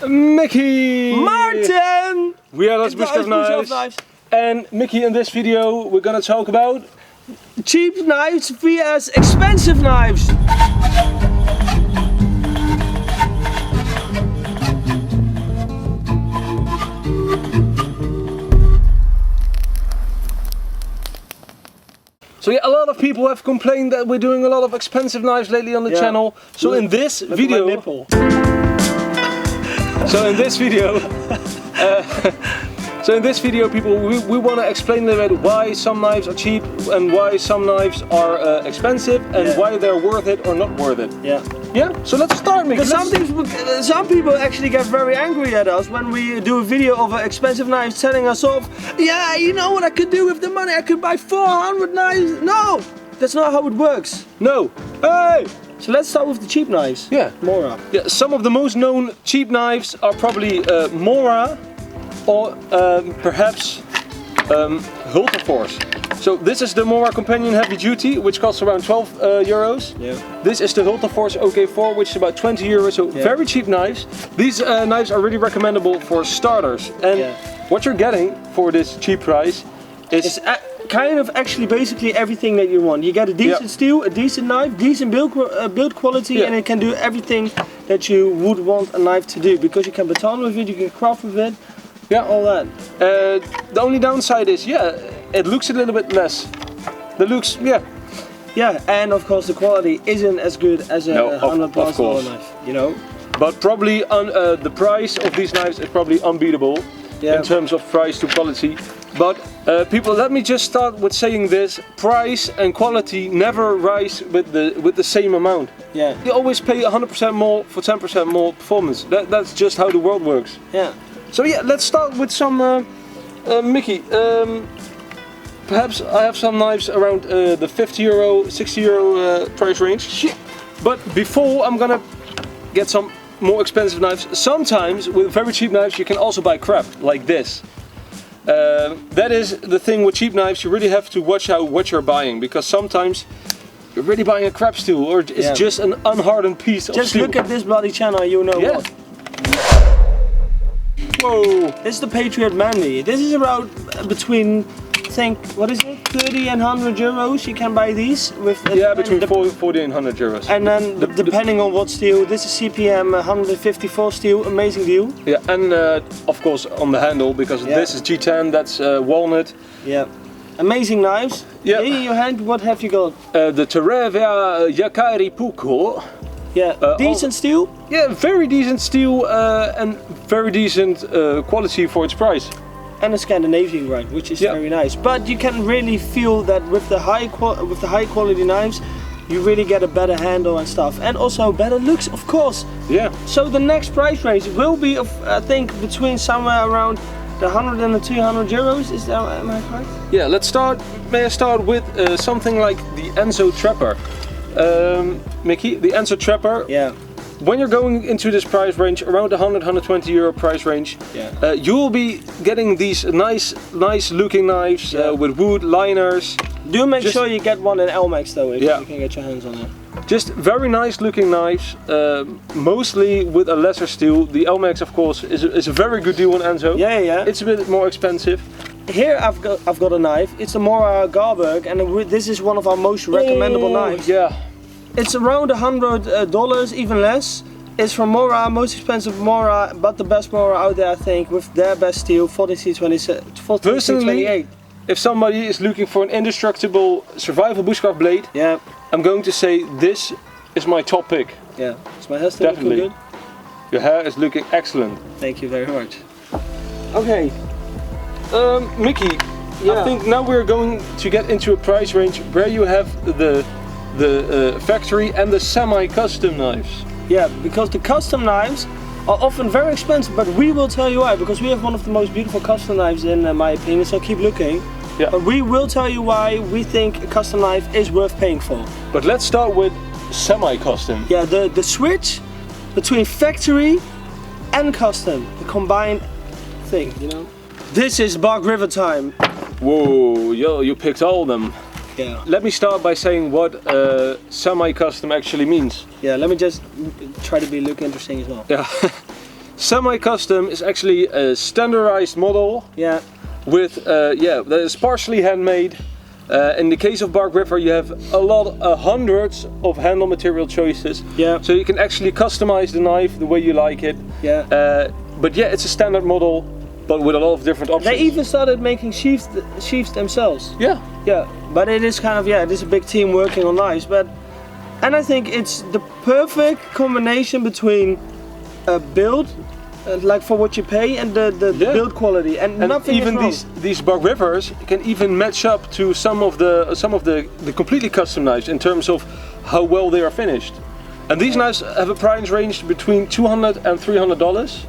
Mickey! Martin! We are Let's Bushcraft Knives. And Mickey, in this video we're gonna talk about cheap knives vs expensive knives. So yeah, a lot of people have complained that we're doing a lot of expensive knives lately on the channel. So in this video, people, we want to explain a little bit why some knives are cheap and why some knives are expensive and why they're worth it or not worth it. Yeah. Yeah. So let's start, Mickey. Because some people actually get very angry at us when we do a video of expensive knives, telling us off. Yeah, you know what I could do with the money? I could buy 400 knives. No, that's not how it works. No. Hey. So let's start with the cheap knives. Yeah. Mora. Yeah. Some of the most known cheap knives are probably Mora or perhaps Hultafors. So this is the Mora Companion Heavy Duty, which costs around 12 euros. Yeah. This is the Hultafors OK4, which is about 20 euros. So very cheap knives. These knives are really recommendable for starters. And what you're getting for this cheap price is kind of actually basically everything that you want. You get a decent steel, a decent knife, decent build quality, and it can do everything that you would want a knife to do. Because you can baton with it, you can craft with it. Yeah, all that. The only downside is, it looks a little bit less. The looks, yeah, and of course the quality isn't as good as a $100+ knife, you know. But probably the price of these knives is probably unbeatable in terms of price to quality. But people, let me just start with saying this: price and quality never rise with the same amount. Yeah. You always pay 100% more for 10% more performance. That's just how the world works. Yeah. So yeah, let's start with some Mickey. Perhaps I have some knives around the 50 euro, 60 euro price range. But before I'm gonna get some more expensive knives. Sometimes with very cheap knives you can also buy crap like this. That is the thing with cheap knives. You really have to watch out what you're buying, because sometimes you're really buying a crap steel or it's just an unhardened piece of steel. Just look at this bloody channel, you know what. Whoa! This is the Patriot Manly. This is around between, I think, what is it, 30 and 100 euros. You can buy these with between 40 and 100 euros. And then depending on what steel, this is CPM 154 steel, amazing deal. Yeah, and of course on the handle, because this is G10, that's walnut. Yeah, amazing knives. Yeah. In your hand, what have you got? The Terevia Yakari Puko. Yeah, decent steel? Yeah, very decent steel and very decent quality for its price. And a Scandinavian grind, which is very nice. But you can really feel that with the high quality knives, you really get a better handle and stuff, and also better looks, of course. Yeah. So the next price range will be, I think, between somewhere around the 100 and the 200 euros. Is that, am I correct? Yeah. Let's start. May I start with something like the Enzo Trapper? Mickey, the Enzo Trapper. Yeah. When you're going into this price range, around the 100-120 euro price range, you will be getting these nice looking knives with wood liners. Do make sure you get one in Elmex though, if you can get your hands on it. Just very nice looking knives, mostly with a lesser steel. The Elmex, of course, is a very good deal on Enzo. Yeah, yeah. It's a bit more expensive. Here I've got a knife. It's a Mora Garberg, and this is one of our most recommendable knives. Yeah. It's around $100, even less. It's from Mora, most expensive Mora, but the best Mora out there, I think, with their best steel, 40C28. Personally, if somebody is looking for an indestructible survival bushcraft blade, I'm going to say this is my top pick. Yeah, is my hair still looking good? Your hair is looking excellent. Thank you very much. Okay. Mickey, I think now we're going to get into a price range where you have the factory and the semi-custom knives. Yeah, because the custom knives are often very expensive, but we will tell you why, because we have one of the most beautiful custom knives in my opinion, so keep looking. Yeah. But we will tell you why we think a custom knife is worth paying for. But let's start with semi-custom. Yeah, the switch between factory and custom, the combined thing, you know. This is Bog River time. Whoa, yo, you picked all of them. Yeah. Let me start by saying what semi-custom actually means. Yeah, let me just try to look interesting as well. Yeah. Semi-custom is actually a standardized model. Yeah. With that is partially handmade. In the case of Bark River, you have hundreds of handle material choices. Yeah. So you can actually customize the knife the way you like it. Yeah. But yeah, it's a standard model, but with a lot of different options. They even started making sheaths themselves. Yeah. Yeah. But it is kind of, it is a big team working on knives. And I think it's the perfect combination between build, like for what you pay, and the build quality, and nothing even is wrong. these Bark Rivers can even match up to some of the completely custom knives in terms of how well they are finished. And these knives have a price range between $200 and $300,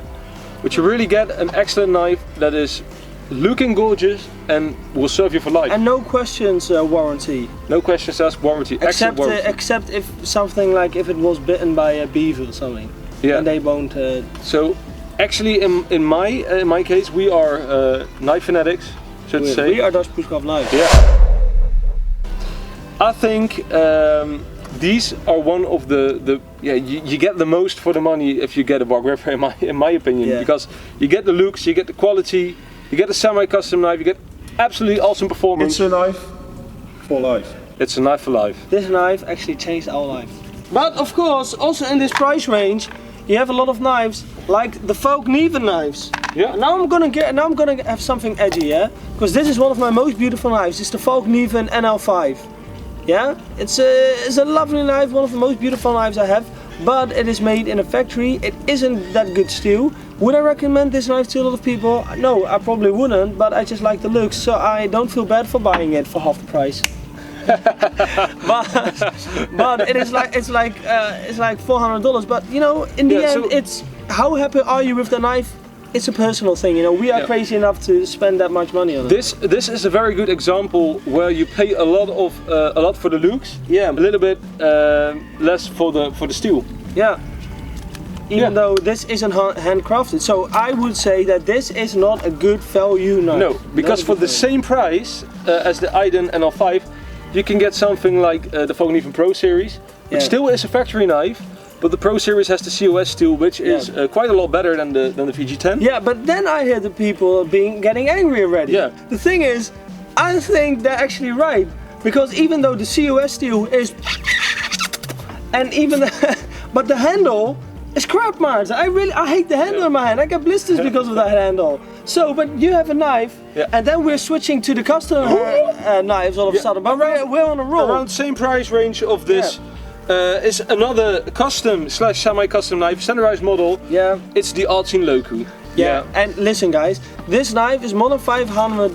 which you really get an excellent knife that is looking gorgeous and will serve you for life. And no questions warranty. No questions asked, warranty. Excellent warranty. Except if something like if it was bitten by a beaver or something. Yeah. And they won't. So actually, in my case, we are knife fanatics, so to say. We are Dutch Bushcraft knives. Yeah. I think these are one of you get the most for the money if you get a Bark River, in my opinion, because you get the looks, you get the quality, you get a semi-custom knife, you get absolutely awesome performance. It's a knife for life. It's a knife for life. This knife actually changed our life. But of course, also in this price range, you have a lot of knives like the OK4 knives. Yeah. Now I'm gonna have something edgy, yeah, because this is one of my most beautiful knives. It's the OK4 NL5. Yeah, it's a lovely knife, one of the most beautiful knives I have. But it is made in a factory. It isn't that good steel. Would I recommend this knife to a lot of people? No, I probably wouldn't. But I just like the looks, so I don't feel bad for buying it for half the price. but it's like $400. But you know, in the end, it's how happy are you with the knife? It's a personal thing. You know, we are crazy enough to spend that much money on it. This is a very good example where you pay a lot for the looks. Yeah. A little bit less for the steel. Yeah. Even though this isn't handcrafted, so I would say that this is not a good value knife. No, because for the same price as the Iden NL5, you can get something like the OK4 Pro Series, which still is a factory knife, but the Pro Series has the COS steel, which is quite a lot better than the VG10. Yeah, but then I hear the people getting angry already. Yeah. The thing is, I think they're actually right, because even though the COS steel is, and even but the handle is crap, man. I hate the handle in my hand. I get blisters because of that handle. So, but you have a knife, and then we're switching to the custom knives all of a sudden. But we're on a roll. Around the same price range of this is another custom / semi-custom knife, standardized model. Yeah. It's the Altin Loku. Yeah. And listen, guys, this knife is more than 500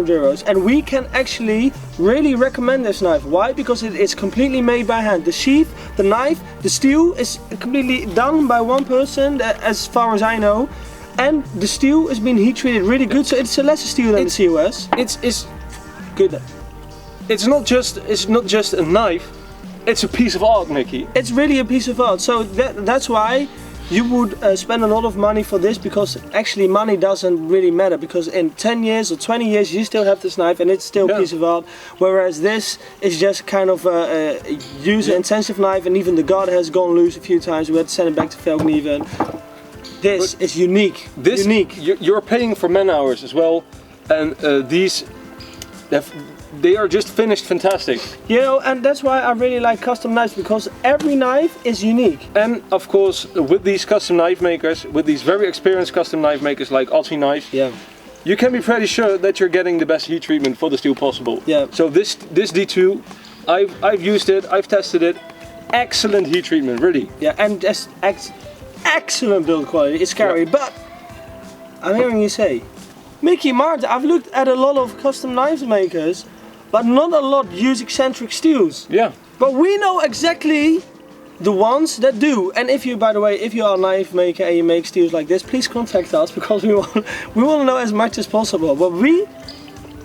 euros, and we can actually really recommend this knife. Why? Because it is completely made by hand. The sheath, the knife, the steel is completely done by one person, as far as I know. And the steel has been heat treated really good, so it's a lesser steel than the COS. It's good. It's not just a knife. It's a piece of art, Nicky. It's really a piece of art. So that's why you would spend a lot of money for this, because actually money doesn't really matter, because in 10 years or 20 years you still have this knife and it's still a piece of art, whereas this is just kind of a user-intensive knife, and even the guard has gone loose a few times. We had to send it back to OK4. This is unique. You're paying for man hours as well, and these they are just finished fantastic. You know, and that's why I really like custom knives, because every knife is unique. And of course, with these custom knife makers, with these very experienced custom knife makers like Altin Knives, you can be pretty sure that you're getting the best heat treatment for the steel possible. Yeah. So this D2, I've used it, I've tested it. Excellent heat treatment, really. Yeah, and just excellent build quality. It's scary, but I'm hearing you say, Mickey, Martin, I've looked at a lot of custom knife makers, but not a lot use eccentric steels. Yeah. But we know exactly the ones that do. And if you, by the way, if you are a knife maker and you make steels like this, please contact us, because we want to know as much as possible. But we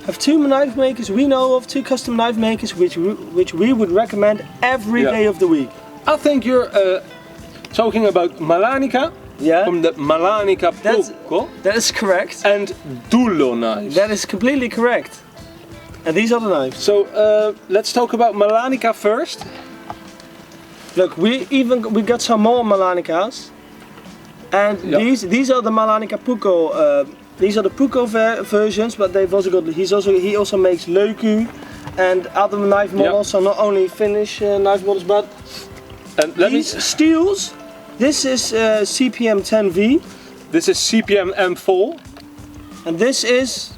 have 2 knife makers we know of, 2 custom knife makers which we would recommend every day of the week. I think you're talking about Malanica. Yeah. From the Malanica Pro. That is correct. And Dullo knives. That is completely correct. And these are the knives. So let's talk about Malanica first. Look, we got some more Malanicas. And these are the Malanica Pucco. These are the Pucco versions, but they've also got. He also makes Leuku and other knife models. So not only Finnish knife models, but these steels. This is CPM 10V. This is CPM M4. And this is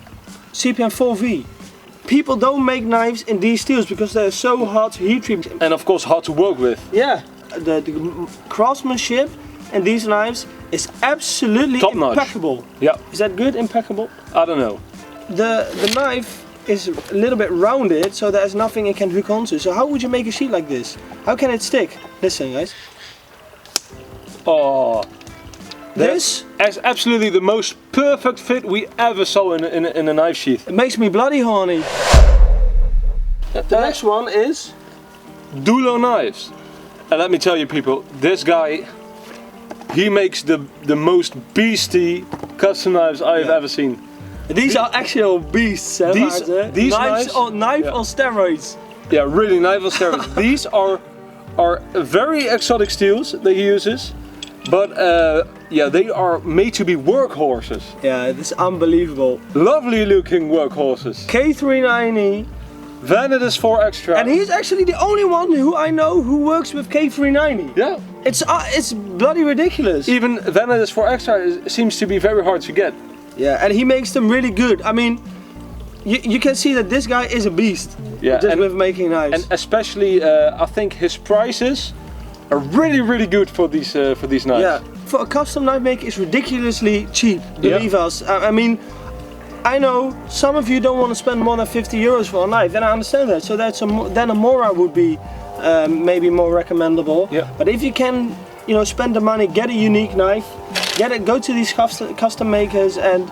CPM 4V. People don't make knives in these steels because they're so hard to heat treat. And of course hard to work with. Yeah, the craftsmanship in these knives is absolutely top impeccable. Notch. Yeah. Is that good? Impeccable? I don't know. The knife is a little bit rounded, so there's nothing it can hook onto. So how would you make a sheet like this? How can it stick? Listen, guys. Oh. This is absolutely the most perfect fit we ever saw in a knife sheath. It makes me bloody horny. The next one is Dulo knives. And let me tell you people, this guy, he makes the most beastie custom knives I've ever seen. These are actual beasts. These knives on steroids. Yeah, really knife on steroids. These are very exotic steels that he uses. But yeah, they are made to be workhorses. Yeah, this is unbelievable. Lovely looking workhorses. K390. Vanadis 4 Extra. And he's actually the only one who I know who works with K390. Yeah. It's bloody ridiculous. Even Vanadis 4 Extra seems to be very hard to get. Yeah, and he makes them really good. I mean, you can see that this guy is a beast. Yeah, just with making knives. And especially, I think his prices are really good for these knives. Yeah, for a custom knife maker, it's ridiculously cheap. Believe us. I mean, I know some of you don't want to spend more than 50 euros for a knife, and I understand that. So then a Mora would be maybe more recommendable. Yeah. But if you can, you know, spend the money, get a unique knife, go to these custom makers and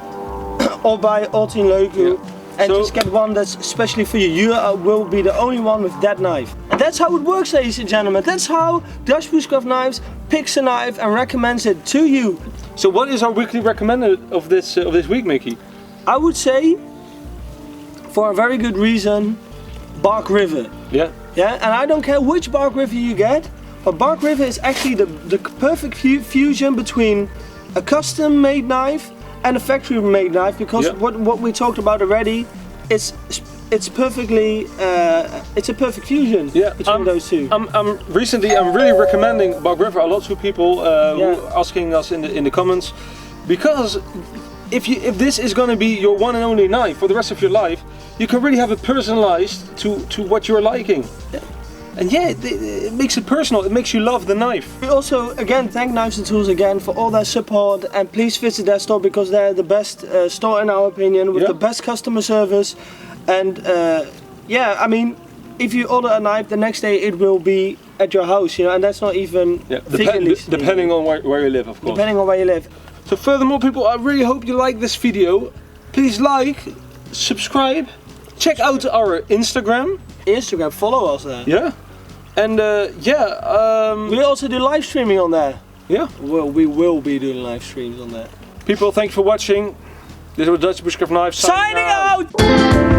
or buy Altin Leuku. Yeah. And just get one that's especially for you. You will be the only one with that knife. And that's how it works, ladies and gentlemen. That's how Dutch Bushcraft Knives picks a knife and recommends it to you. So what is our weekly recommended of this week, Mickey? I would say, for a very good reason, Bark River. Yeah. Yeah, and I don't care which Bark River you get, but Bark River is actually the perfect fusion between a custom made knife and a factory made knife, because what we talked about already, it's perfectly it's a perfect fusion between those two. Recently I'm really recommending Bark River a lot to people who are asking us in the comments, because if this is going to be your one and only knife for the rest of your life, you can really have it personalized to what you're liking. Yeah. And yeah, it makes it personal, it makes you love the knife. We also, again, thank Knives and Tools again for all their support, and please visit their store because they're the best store in our opinion, with the best customer service. And yeah, I mean, if you order a knife, the next day it will be at your house, you know, and that's not even depending on where you live, of course. Depending on where you live. So furthermore, people, I really hope you like this video. Please like, subscribe, check out our Instagram, follow us there. Yeah. And we also do live streaming on there. Yeah. Well, we will be doing live streams on there. People, thank you for watching. This was Dutch Bushcraft Knives signing out.